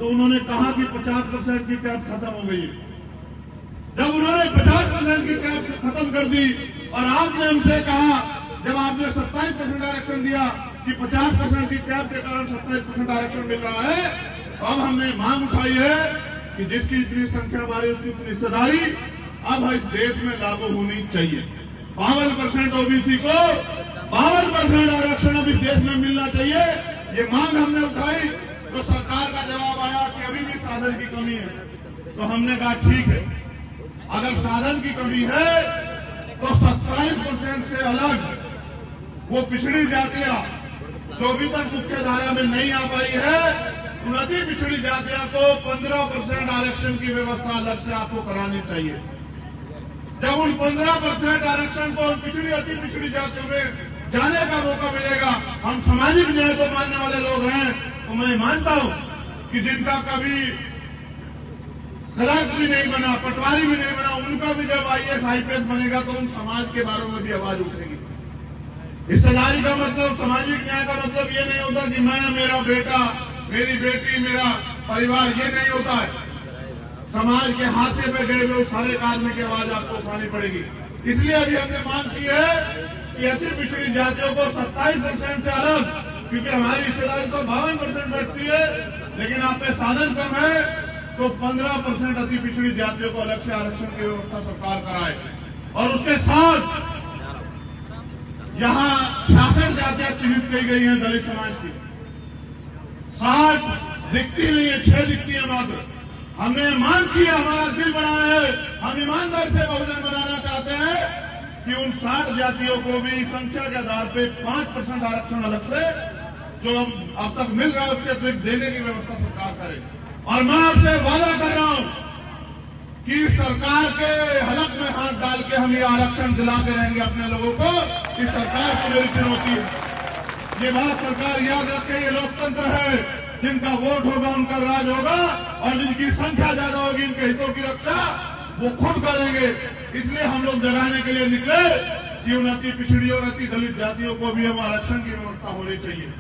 तो उन्होंने कहा कि 50% की कैप खत्म हो गई है। जब उन्होंने 50% की कैप खत्म कर दी और आपने हमसे कहा, जब आपने 27% आरक्षण दिया कि 50% की कैप के कारण 27% आरक्षण मिल रहा है, तो अब हमने मांग उठाई है कि जिसकी इतनी संख्या बारी उसकी इतनी हिस्सेदारी अब इस देश में लागू होनी चाहिए। 52% ओबीसी को 52% आरक्षण अब इस देश में मिलना चाहिए। ये मांग हमने उठाई तो सरकार का जवाब आया कि अभी भी साधन की कमी है। तो हमने कहा ठीक है, अगर साधन की कमी है तो 27% से अलग वो पिछड़ी जातियां जो अभी तक मुख्य धारा में नहीं आ पाई है, उन अति पिछड़ी जातियों को 15% आरक्षण की व्यवस्था अलग से आपको करानी चाहिए। जब उन 15% आरक्षण को उन पिछड़ी अति पिछड़ी जातियों में जाने का मौका मिलेगा, हम सामाजिक न्याय को मानने वाले लोग हैं, तो मैं मानता हूं कि जिनका कभी क्लर्क भी नहीं बना, पटवारी भी नहीं बना, उनका भी जब IAS IPS बनेगा तो उन समाज के बारे में भी आवाज उठेगी। हिस्सेदारी का मतलब, सामाजिक न्याय का मतलब ये नहीं होता कि मैं, मेरा बेटा, मेरी बेटी, मेरा परिवार, ये नहीं होता है। समाज के हाशिए पे गए हुए सारे आदमी की आवाज आपको उठानी पड़ेगी। इसलिए अभी हमने मांग की है कि अति पिछड़ी जातियों को 27% से अलग, क्योंकि हमारी हिस्सेदारी तो 52% बैठती है, लेकिन आप पे साधन कम है, तो 15% अति पिछड़ी जातियों को अलग से आरक्षण की व्यवस्था सरकार कराए। और उसके साथ यहां 66 जातियां चिन्हित की गई हैं दलित समाज की। 60 दिखती नहीं है, 6 दिखती है मात्र। हमने मांग की है, हमारा दिल बड़ा है, हम ईमानदार से बहुजन बनाना चाहते हैं कि उन 60 जातियों को भी संख्या के आधार पे 5% आरक्षण अलग से जो अब तक मिल रहा है उसके अतिरिक्त देने की व्यवस्था सरकार करे। और मैं आपसे वादा कर रहा हूं कि सरकार के हलक में हाथ डाल के हम ये आरक्षण दिलाते रहेंगे अपने लोगों को। इस सरकार की मेरी चुनौती है। ये बात सरकार याद रखे, ये लोकतंत्र है, जिनका वोट होगा उनका राज होगा, और जिनकी संख्या ज्यादा होगी इनके हितों की रक्षा वो खुद करेंगे। इसलिए हम लोग जगाने के लिए निकले कि उन अति पिछड़ी और अति दलित जातियों को भी हम आरक्षण की व्यवस्था होनी चाहिए।